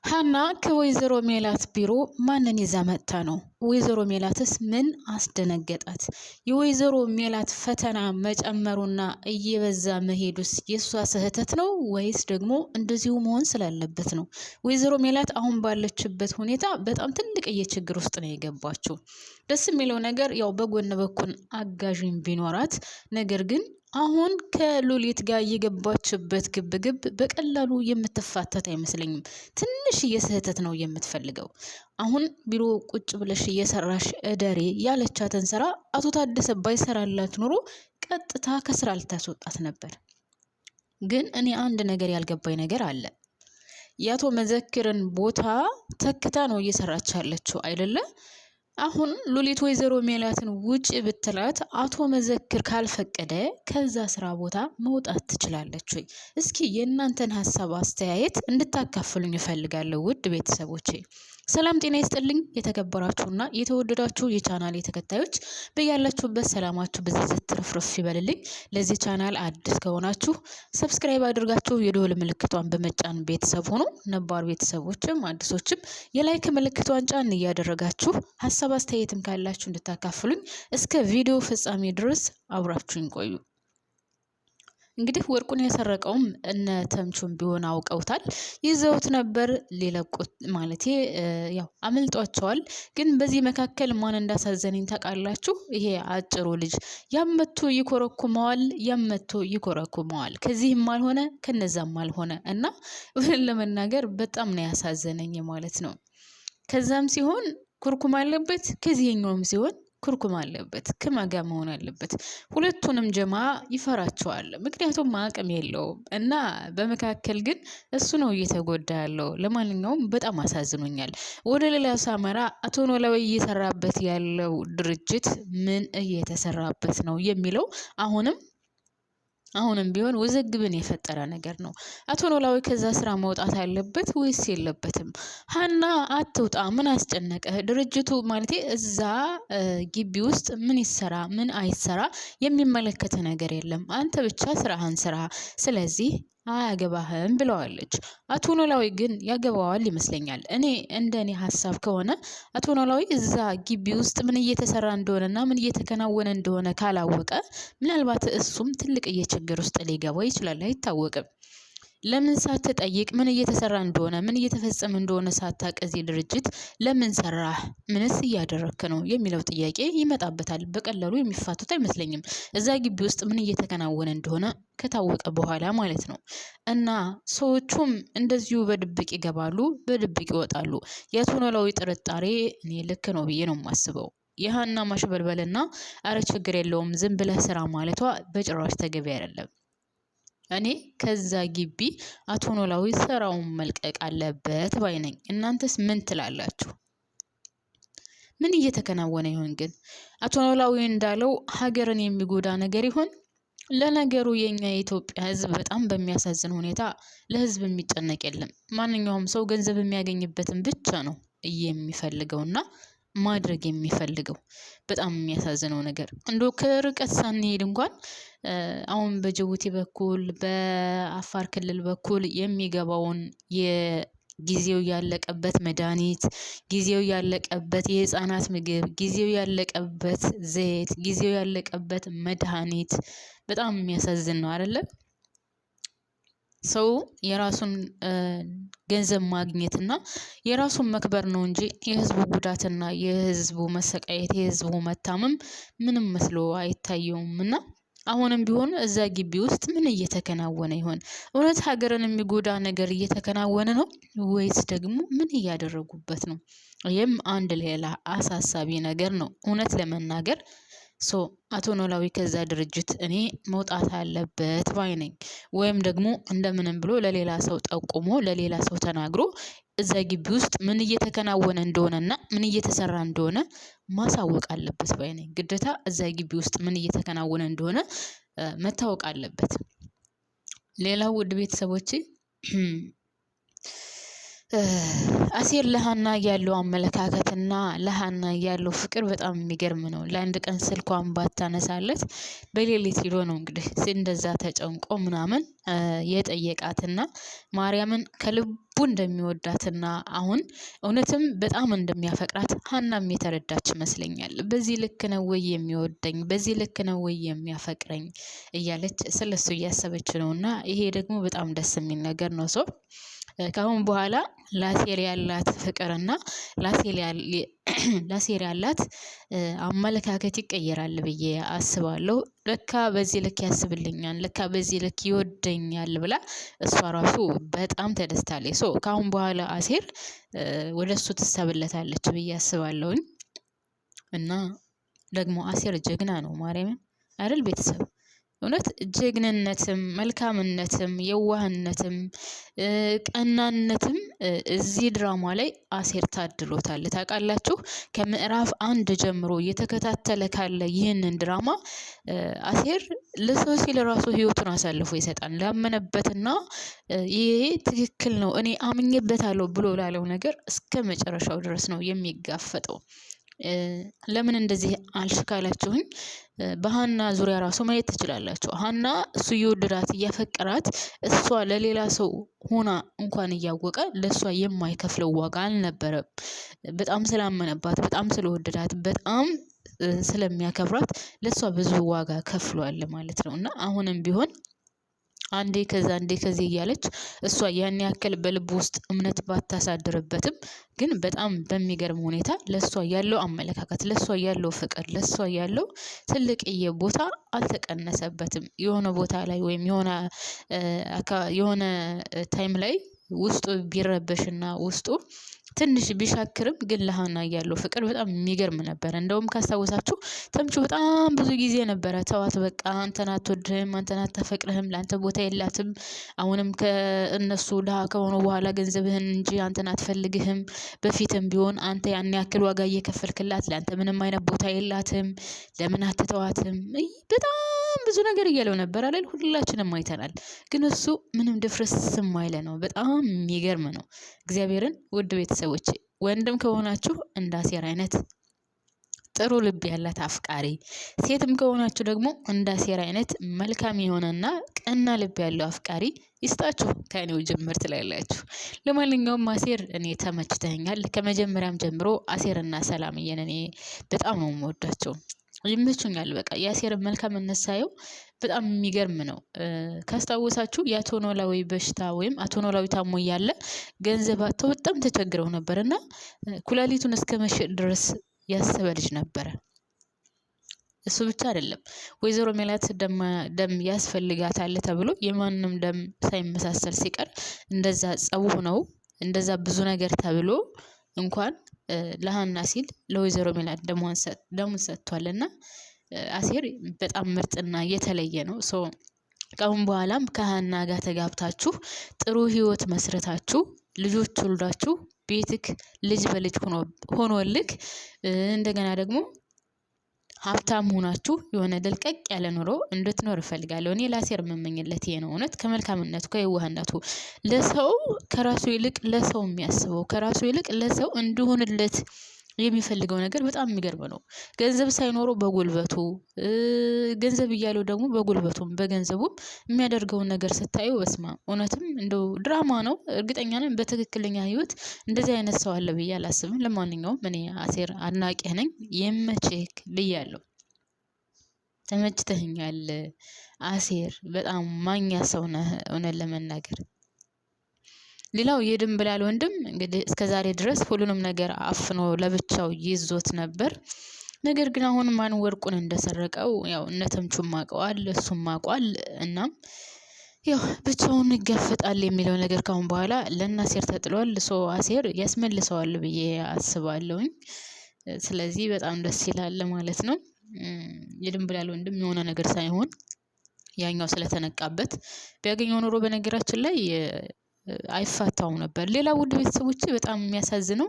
ሀና ከወይዘሮ ሜላት ቢሮ ማንን ይዛ መጣ ነው? ወይዘሮ ሜላትስ ምን አስደነገጣት? የወይዘሮ ሜላት ፈተና መጨመሩና እየበዛ መሄዱስ የሷ ስህተት ነው ወይስ ደግሞ እንደዚሁ መሆን ስላለበት ነው? ወይዘሮ ሜላት አሁን ባለችበት ሁኔታ በጣም ትልቅ ችግር ውስጥ ነው የገባችው። ደስ የሚለው ነገር ያው በጎን በኩል አጋዥም ቢኖራት ነገር ግን አሁን ከሉሊት ጋር የገባችበት ግብግብ በቀላሉ የምትፋተት አይመስለኝም። ትንሽ የስህተት ነው የምትፈልገው። አሁን ቢሮ ቁጭ ብለሽ እየሰራሽ እደሬ ያለቻትን ስራ አቶ ታደሰ ባይሰራላት ኑሮ ቀጥታ ከስራ ልታስወጣት ነበር። ግን እኔ አንድ ነገር ያልገባኝ ነገር አለ። ያቶ መዘክርን ቦታ ተክታ ነው እየሰራች ያለችው አይደለ? አሁን ሉሊት ወይዘሮ ሜላትን ውጭ ብትላት አቶ መዘክር ካልፈቀደ ከዛ ስራ ቦታ መውጣት ትችላለች ወይ? እስኪ የእናንተን ሀሳብ አስተያየት እንድታካፍሉኝ እፈልጋለሁ ውድ ቤተሰቦቼ። ሰላም ጤና ይስጥልኝ። የተከበራችሁና የተወደዳችሁ የቻናሌ ተከታዮች በያላችሁበት ሰላማችሁ በዝዝት ትርፍርፍ ይበልልኝ። ለዚህ ቻናል አዲስ ከሆናችሁ ሰብስክራይብ አድርጋችሁ የደወል ምልክቷን በመጫን ቤተሰብ ሆኑ። ነባር ቤተሰቦችም አዲሶችም የላይክ ምልክቷን ጫን እያደረጋችሁ ሀሳብ አስተያየትም ካላችሁ እንድታካፍሉኝ እስከ ቪዲዮ ፍጻሜ ድረስ አብራችሁኝ ቆዩ። እንግዲህ ወርቁን የሰረቀውም እነ ተምቹም ቢሆን አውቀውታል። ይዘውት ነበር ሊለቁት ማለት ያው አመልጧቸዋል። ግን በዚህ መካከል ማን እንዳሳዘነኝ ታውቃላችሁ? ይሄ አጭሩ ልጅ ያመቱ ይኮረኩመዋል። ከዚህም አልሆነ ከነዛም አልሆነ እና ለመናገር በጣም ነው ያሳዘነኝ ማለት ነው። ከዛም ሲሆን ኩርኩም አለበት፣ ከዚህኛውም ሲሆን ኩርኩም አለበት። ከማጋ መሆን አለበት። ሁለቱንም ጀማ ይፈራቸዋል። ምክንያቱም አቅም የለውም እና በመካከል ግን እሱ ነው እየተጎዳ ያለው። ለማንኛውም በጣም አሳዝኖኛል። ወደ ሌላ ሳመራ አቶ ኖላዊ እየሰራበት ያለው ድርጅት ምን እየተሰራበት ነው የሚለው አሁንም ቢሆን ውዝግብን የፈጠረ ነገር ነው። አቶ ኖላዊ ከዛ ስራ መውጣት አለበት ወይስ የለበትም? ሀና አትውጣ፣ ምን አስጨነቀህ? ድርጅቱ ማለት እዛ ግቢ ውስጥ ምን ይሰራ ምን አይሰራ የሚመለከተ ነገር የለም። አንተ ብቻ ስራህን ስራ። ስለዚህ አያገባህም ብለዋለች። አቶ ኖላዊ ግን ያገባዋል ይመስለኛል። እንደኔ ሀሳብ ከሆነ አቶ ኖላዊ እዛ ግቢ ውስጥ ምን እየተሰራ እንደሆነና ምን እየተከናወነ እንደሆነ ካላወቀ ምናልባት እሱም ትልቅ ችግር ውስጥ ሊገባ ይችላል፣ አይታወቅም። ለምን ሳትጠይቅ ምን እየተሰራ እንደሆነ ምን እየተፈጸመ እንደሆነ ሳታቀዚ ድርጅት ለምን ሰራህ? ምንስ እያደረክ ነው የሚለው ጥያቄ ይመጣበታል። በቀላሉ የሚፋቱት አይመስለኝም። እዛ ግቢ ውስጥ ምን እየተከናወነ እንደሆነ ከታወቀ በኋላ ማለት ነው። እና ሰዎቹም እንደዚሁ በድብቅ ይገባሉ፣ በድብቅ ይወጣሉ። የአቶ ኖላዊ ጥርጣሬ እኔ ልክ ነው ብዬ ነው የማስበው። የሀና ማሽበልበልና አረ ችግር የለውም ዝም ብለህ ስራ ማለቷ በጭራሽ ተገቢ አይደለም። እኔ ከዛ ግቢ አቶ ኖላዊ ስራውን መልቀቅ አለበት ባይ ነኝ። እናንተስ ምን ትላላችሁ? ምን እየተከናወነ ይሆን ግን? አቶ ኖላዊ እንዳለው ሀገርን የሚጎዳ ነገር ይሆን? ለነገሩ የኛ የኢትዮጵያ ሕዝብ በጣም በሚያሳዝን ሁኔታ ለሕዝብ የሚጨነቅ የለም። ማንኛውም ሰው ገንዘብ የሚያገኝበትን ብቻ ነው የሚፈልገውና ማድረግ የሚፈልገው። በጣም የሚያሳዝነው ነገር እንዶ ከርቀት ሳንሄድ እንኳን አሁን በጅቡቲ በኩል በአፋር ክልል በኩል የሚገባውን ጊዜው ያለቀበት መድኃኒት፣ ጊዜው ያለቀበት የህፃናት ምግብ፣ ጊዜው ያለቀበት ዘይት፣ ጊዜው ያለቀበት መድኃኒት በጣም የሚያሳዝን ነው አይደለ? ሰው የራሱን ገንዘብ ማግኘትና የራሱን መክበር ነው እንጂ የህዝቡ ጉዳትና የህዝቡ መሰቃየት የህዝቡ መታመም ምንም መስሎ አይታየውምና አሁንም ቢሆን እዛ ግቢ ውስጥ ምን እየተከናወነ ይሆን? እውነት ሀገርን የሚጎዳ ነገር እየተከናወነ ነው ወይስ ደግሞ ምን እያደረጉበት ነው? ይህም አንድ ሌላ አሳሳቢ ነገር ነው እውነት ለመናገር። አቶ ኖላዊ ከዛ ድርጅት እኔ መውጣት አለበት ባይ ነኝ። ወይም ደግሞ እንደምንም ብሎ ለሌላ ሰው ጠቁሞ ለሌላ ሰው ተናግሮ እዛ ግቢ ውስጥ ምን እየተከናወነ እንደሆነና ምን እየተሰራ እንደሆነ ማሳወቅ አለበት ባይ ነኝ። ግዴታ እዛ ግቢ ውስጥ ምን እየተከናወነ እንደሆነ መታወቅ አለበት። ሌላው ውድ ቤተሰቦቼ አሴር ለሀና ያለው አመለካከትና ለሀና ያለው ፍቅር በጣም የሚገርም ነው። ለአንድ ቀን ስልኳን ባታነሳለት በሌሊት ሄዶ ነው እንግዲህ እንደዛ ተጨንቆ ምናምን የጠየቃትና ማርያምን ከልቡ እንደሚወዳትና አሁን እውነትም በጣም እንደሚያፈቅራት ሀናም የተረዳች ይመስለኛል። በዚህ ልክ ነው ወይ የሚወደኝ፣ በዚህ ልክ ነው ወይ የሚያፈቅረኝ እያለች ስለሱ እያሰበች ነውና ይሄ ደግሞ በጣም ደስ የሚል ነገር ነው። ሰው ከአሁን በኋላ ለአሴር ያላት ፍቅርና ለአሴር ያላት አመለካከት ይቀየራል ብዬ አስባለሁ። ለካ በዚህ ልክ ያስብልኛል፣ ለካ በዚህ ልክ ይወደኛል ብላ እሷ ራሱ በጣም ተደስታለች። ከአሁን በኋላ አሴር ወደ እሱ ትሳብለታለች ብዬ አስባለሁኝ። እና ደግሞ አሴር ጀግና ነው ማርያምን አይደል ቤተሰብ? እውነት ጀግንነትም መልካምነትም የዋህነትም ቀናነትም እዚህ ድራማ ላይ አሴር ታድሎታል። ታውቃላችሁ ከምዕራፍ 1 ጀምሮ እየተከታተለ ካለ ይህንን ድራማ አሴር ለሰው ሲል ራሱ ህይወቱን አሳልፎ ይሰጣል። ላመነበትና ይሄ ትክክል ነው እኔ አምኜበታለሁ ብሎ ላለው ነገር እስከ መጨረሻው ድረስ ነው የሚጋፈጠው። ለምን እንደዚህ አልሽ ካላችሁኝ በሀና ዙሪያ ራሱ ማየት ትችላላችሁ። ሀና እሱ እየወደዳት እያፈቀራት እሷ ለሌላ ሰው ሆና እንኳን እያወቀ ለእሷ የማይከፍለው ዋጋ አልነበረም። በጣም ስላመነባት፣ በጣም ስለወደዳት፣ በጣም ስለሚያከብራት ለእሷ ብዙ ዋጋ ከፍሏል ማለት ነው። እና አሁንም ቢሆን አንዴ ከዛ አንዴ ከዚህ እያለች እሷ ያን ያክል በልብ ውስጥ እምነት ባታሳድርበትም ግን በጣም በሚገርም ሁኔታ ለሷ ያለው አመለካከት፣ ለሷ ያለው ፍቅር፣ ለሷ ያለው ትልቅዬ ቦታ አልተቀነሰበትም። የሆነ ቦታ ላይ ወይም የሆነ ታይም ላይ ውስጡ ቢረበሽና ውስጡ ትንሽ ቢሻክርም ግን ለሀና ያለው ፍቅር በጣም የሚገርም ነበር። እንደውም ካስታወሳችሁ ተምቹ በጣም ብዙ ጊዜ ነበረ ተዋት በቃ አንተን አትወድህም፣ አንተን አታፈቅርህም፣ ለአንተ ቦታ የላትም፣ አሁንም ከእነሱ ድሃ ከሆኑ በኋላ ገንዘብህን እንጂ አንተን አትፈልግህም፣ በፊትም ቢሆን አንተ ያን ያክል ዋጋ እየከፈልክላት ለአንተ ምንም አይነት ቦታ የላትም፣ ለምን አትተዋትም፣ በጣም ብዙ ነገር እያለው ነበር አይደል? ሁላችንም አይተናል። ግን እሱ ምንም ድፍረስ የማይለ ነው። በጣም የሚገርም ነው። እግዚአብሔርን ውድ ቤተሰቦች ወንድም ከሆናችሁ እንደ አሴር አይነት ጥሩ ልብ ያላት አፍቃሪ፣ ሴትም ከሆናችሁ ደግሞ እንደ አሴር አይነት መልካም የሆነና ቀና ልብ ያለው አፍቃሪ ይስጣችሁ ከኔው ጅምር ትላላችሁ። ለማንኛውም አሴር እኔ ተመችተኛል። ከመጀመሪያም ጀምሮ አሴርና ሰላምዬን እኔ በጣም ነው የምወዳቸው፣ ይመቹኛል። በቃ የአሴር መልካምነት ሳየው በጣም የሚገርም ነው። ካስታወሳችሁ የአቶ ኖላዊ በሽታ ወይም አቶ ኖላዊ ታሞ እያለ ገንዘብ አጥተው በጣም ተቸግረው ነበር እና ኩላሊቱን እስከ መሸጥ ድረስ ያሰበ ልጅ ነበረ። እሱ ብቻ አይደለም ወይዘሮ ሜላት ደም ያስፈልጋታል ተብሎ የማንም ደም ሳይመሳሰል ሲቀር እንደዛ ጸቡ ነው እንደዛ ብዙ ነገር ተብሎ እንኳን ለሀና ሲል ለወይዘሮ ሜላት ደሙን ሰጥቷልና አሴር በጣም ምርጥና የተለየ ነው። ከአሁን በኋላም ከሀና ጋር ተጋብታችሁ ጥሩ ህይወት መስረታችሁ ልጆች ወልዳችሁ ቤትክ ልጅ በልጅ ሆኖልክ እንደገና ደግሞ ሀብታም ሆናችሁ የሆነ ደልቀቅ ያለ ኑሮ እንድትኖር እፈልጋለሁ። እኔ ለአሴር የምመኝለት ይሄ ነው። እውነት ከመልካምነቱ ከየዋህነቱ ለሰው ከራሱ ይልቅ ለሰው የሚያስበው ከራሱ ይልቅ ለሰው እንዲሆንለት የሚፈልገው ነገር በጣም የሚገርም ነው። ገንዘብ ሳይኖረው በጉልበቱ ገንዘብ እያለው ደግሞ በጉልበቱም በገንዘቡም የሚያደርገውን ነገር ስታዩ በስማ እውነትም እንደው ድራማ ነው። እርግጠኛ ነኝ በትክክለኛ ህይወት እንደዚህ አይነት ሰው አለ ብዬ አላስብም። ለማንኛውም እኔ አሴር አድናቂህ ነኝ። ይመችህ ብያለሁ። ተመችተኛል አሴር በጣም ማኛ ሰው ነህ እውነት ለመናገር። ሌላው የድንብላል ወንድም እንግዲህ እስከዛሬ ድረስ ሁሉንም ነገር አፍኖ ለብቻው ይዞት ነበር። ነገር ግን አሁን ማን ወርቁን እንደሰረቀው ያው እነ ተምቹም አውቀዋል፣ እሱም አውቋል። እናም ያው ብቻውን ይጋፈጣል የሚለው ነገር ካሁን በኋላ ለአሴር ተጥሏል። አሴር ያስመልሰዋል ብዬ አስባለሁኝ። ስለዚህ በጣም ደስ ይላል ማለት ነው። የድንብላል ወንድም የሆነ ነገር ሳይሆን ያኛው ስለተነቃበት ቢያገኘው ኖሮ በነገራችን ላይ አይፋታው ነበር። ሌላ ውድ ቤተሰቦች በጣም የሚያሳዝነው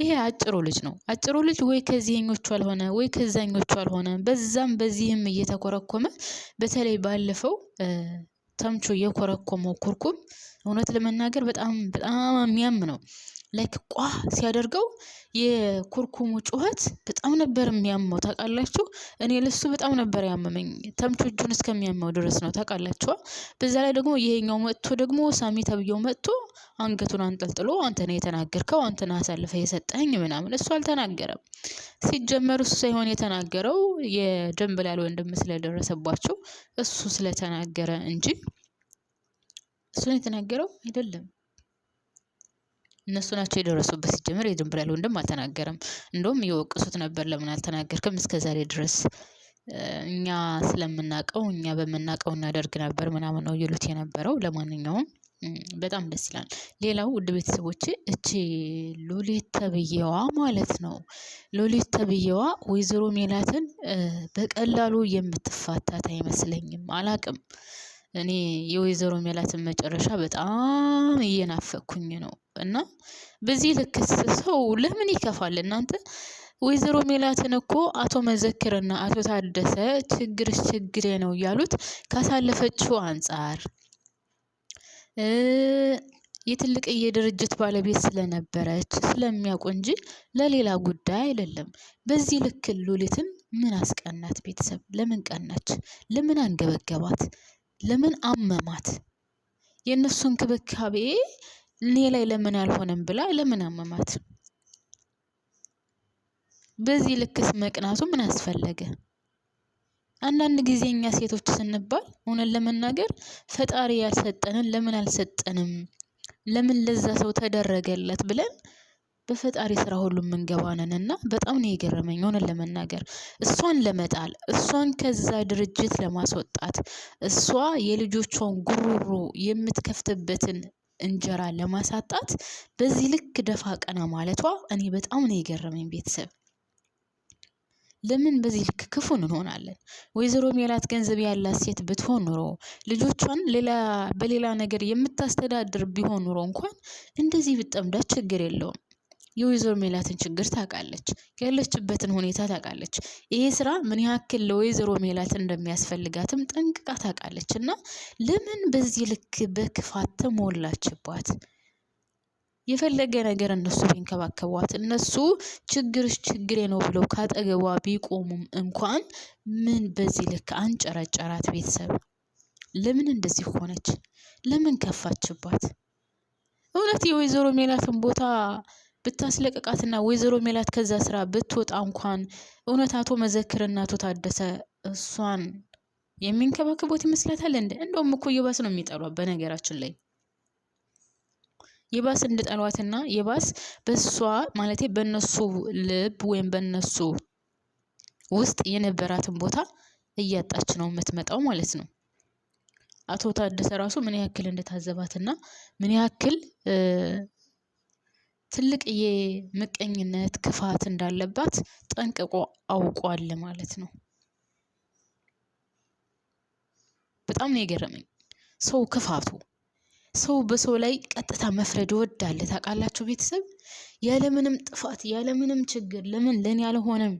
ይሄ አጭሩ ልጅ ነው። አጭሩ ልጅ ወይ ከዚህኞቹ አልሆነ ወይ ከዛኞቹ አልሆነ፣ በዛም በዚህም እየተኮረኮመ በተለይ ባለፈው ተምቹ የኮረኮመው ኩርኩም እውነት ለመናገር በጣም በጣም የሚያም ነው። ላይክ ቋ ሲያደርገው የኩርኩሙ ጩኸት በጣም ነበር የሚያመው ታውቃላችሁ። እኔ ለሱ በጣም ነበር ያመመኝ ተምቹ እጁን እስከሚያመው ድረስ ነው ታውቃላችሁ። በዛ ላይ ደግሞ ይሄኛው መጥቶ ደግሞ ሳሚ ተብየው መጥቶ አንገቱን አንጠልጥሎ አንተ ነህ የተናገርከው፣ አንተ ነህ አሳልፈህ የሰጠኸኝ ምናምን። እሱ አልተናገረም። ሲጀመር እሱ ሳይሆን የተናገረው የደንብላል ወንድም ስለደረሰባቸው እሱ ስለተናገረ እንጂ እሱ ነው የተናገረው አይደለም። እነሱ ናቸው የደረሱበት። ሲጀመር የደንብላል ወንድም አልተናገረም። እንደውም እየወቀሱት ነበር ለምን አልተናገርክም እስከዛሬ ድረስ እኛ ስለምናቀው እኛ በመናቀው እናደርግ ነበር ምናምን ነው ይሉት የነበረው። ለማንኛውም በጣም ደስ ይላል። ሌላው ውድ ቤተሰቦቼ እቺ ሉሊት ተብዬዋ ማለት ነው። ሉሊት ተብዬዋ ወይዘሮ ሜላትን በቀላሉ የምትፋታት አይመስለኝም። አላቅም እኔ የወይዘሮ ሜላትን መጨረሻ በጣም እየናፈኩኝ ነው። እና በዚህ ልክ ሰው ለምን ይከፋል እናንተ? ወይዘሮ ሜላትን እኮ አቶ መዘክርና አቶ ታደሰ ችግርሽ ችግሬ ነው ያሉት ካሳለፈችው አንፃር የትልቅዬ ድርጅት ባለቤት ስለነበረች ስለሚያውቁ እንጂ ለሌላ ጉዳይ አይደለም። በዚህ ልክ ሉሊትን ምን አስቀናት? ቤተሰብ ለምን ቀናች? ለምን አንገበገባት? ለምን አመማት? የእነሱ እንክብካቤ እኔ ላይ ለምን አልሆነም ብላ ለምን አመማት? በዚህ ልክስ መቅናቱ ምን አስፈለገ? አንዳንድ ጊዜ እኛ ሴቶች ስንባል እውነት ለመናገር ፈጣሪ ያልሰጠንን ለምን አልሰጠንም፣ ለምን ለዛ ሰው ተደረገለት ብለን በፈጣሪ ስራ ሁሉ የምንገባነንና በጣም ነው የገረመኝ። እውነት ለመናገር እሷን ለመጣል እሷን ከዛ ድርጅት ለማስወጣት እሷ የልጆቿን ጉሮሮ የምትከፍትበትን እንጀራ ለማሳጣት በዚህ ልክ ደፋ ቀና ማለቷ እኔ በጣም ነው የገረመኝ ቤተሰብ። ለምን በዚህ ልክ ክፉ እንሆናለን? ወይዘሮ ሜላት ገንዘብ ያላት ሴት ብትሆን ኑሮ ልጆቿን በሌላ ነገር የምታስተዳድር ቢሆን ኑሮ እንኳን እንደዚህ ብጠምዳት ችግር የለውም። የወይዘሮ ሜላትን ችግር ታውቃለች፣ ያለችበትን ሁኔታ ታውቃለች። ይሄ ስራ ምን ያክል ለወይዘሮ ሜላት እንደሚያስፈልጋትም ጠንቅቃ ታውቃለች። እና ለምን በዚህ ልክ በክፋት ተሞላችባት? የፈለገ ነገር እነሱ ቢንከባከቧት እነሱ ችግርሽ ችግሬ ነው ብለው ካጠገቧ ቢቆሙም እንኳን ምን በዚህ ልክ አንጨረጨራት? ቤተሰብ ለምን እንደዚህ ሆነች? ለምን ከፋችባት? እውነት የወይዘሮ ሜላትን ቦታ ብታስለቀቃትና ወይዘሮ ሜላት ከዛ ስራ ብትወጣ እንኳን እውነት አቶ መዘክርና አቶ ታደሰ እሷን የሚንከባከቡት ይመስላታል እንዴ? እንደውም እኮ የባስ ነው የሚጠሏት። በነገራችን ላይ የባስ እንድጠሏትና የባስ በሷ ማለቴ በነሱ ልብ ወይም በነሱ ውስጥ የነበራትን ቦታ እያጣች ነው የምትመጣው ማለት ነው። አቶ ታደሰ ራሱ ምን ያክል እንደታዘባትና ምን ያክል ትልቅ የምቀኝነት ክፋት እንዳለባት ጠንቅቆ አውቋል ማለት ነው። በጣም ነው የገረመኝ ሰው ክፋቱ። ሰው በሰው ላይ ቀጥታ መፍረድ ይወዳል ታውቃላችሁ ቤተሰብ። ያለምንም ጥፋት ያለምንም ችግር ለምን ለኔ አልሆነም፣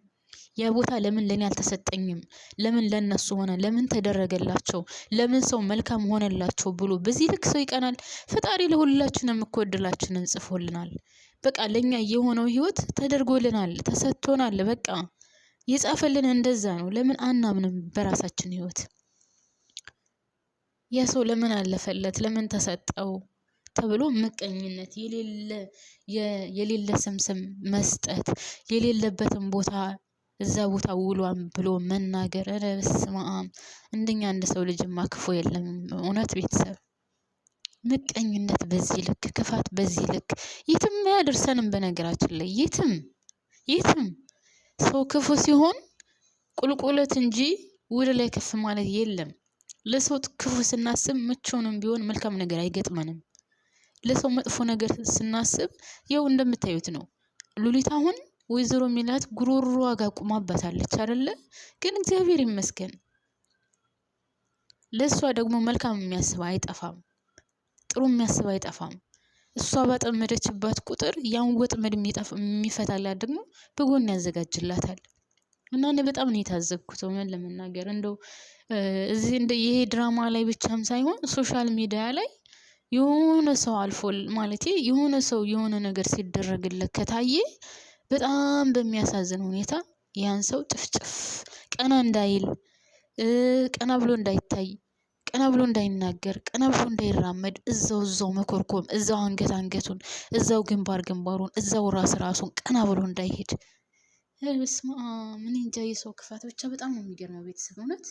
ያ ቦታ ለምን ለኔ አልተሰጠኝም፣ ለምን ለነሱ ሆነ፣ ለምን ተደረገላቸው፣ ለምን ሰው መልካም ሆነላቸው ብሎ በዚህ ልክ ሰው ይቀናል። ፈጣሪ ለሁላችንም እኮ እድላችንን ጽፎልናል። በቃ ለኛ የሆነው ህይወት ተደርጎልናል፣ ተሰጥቶናል። በቃ የጻፈልን እንደዛ ነው። ለምን አናምንም በራሳችን ህይወት? ያ ሰው ለምን አለፈለት፣ ለምን ተሰጠው ተብሎ ምቀኝነት የሌለ ስምስም መስጠት፣ የሌለበትን ቦታ እዛ ቦታ ውሏን ብሎ መናገር። ኧረ በስመ አብ! እንደኛ አንድ ሰው ልጅማ ክፉ የለም እውነት ቤተሰብ። ምቀኝነት በዚህ ልክ፣ ክፋት በዚህ ልክ የትም አያደርሰንም። በነገራችን ላይ የትም ሰው ክፉ ሲሆን ቁልቁለት እንጂ ወደ ላይ ከፍ ማለት የለም። ለሰው ክፉ ስናስብ ምቾንም ቢሆን መልካም ነገር አይገጥመንም። ለሰው መጥፎ ነገር ስናስብ ያው እንደምታዩት ነው። ሉሊት አሁን ወይዘሮ ሜላት ጉሮሮዋ ጋር ቁማባታለች አይደለ? ግን እግዚአብሔር ይመስገን ለሷ ደግሞ መልካም የሚያስብ አይጠፋም፣ ጥሩ የሚያስብ አይጠፋም። እሷ ባጠመደችባት ቁጥር ያን ወጥመድ የሚፈታላት ደግሞ በጎን ያዘጋጅላታል። እና እኔ በጣም ነው የታዘብኩት እውነት ለመናገር እንደው እዚህ ይሄ ድራማ ላይ ብቻም ሳይሆን ሶሻል ሚዲያ ላይ የሆነ ሰው አልፎ ማለቴ የሆነ ሰው የሆነ ነገር ሲደረግለት ከታየ በጣም በሚያሳዝን ሁኔታ ያን ሰው ጭፍጭፍ ቀና እንዳይል ቀና ብሎ እንዳይታይ ቀና ብሎ እንዳይናገር ቀና ብሎ እንዳይራመድ እዛው መኮርኮም እዛው አንገቱን እዛው ግንባሩን እዛው ራሱን ቀና ብሎ እንዳይሄድ። በስመ አብ ምን እንጃ የሰው ክፋት ብቻ በጣም ነው የሚገርመው ቤተሰብ እውነት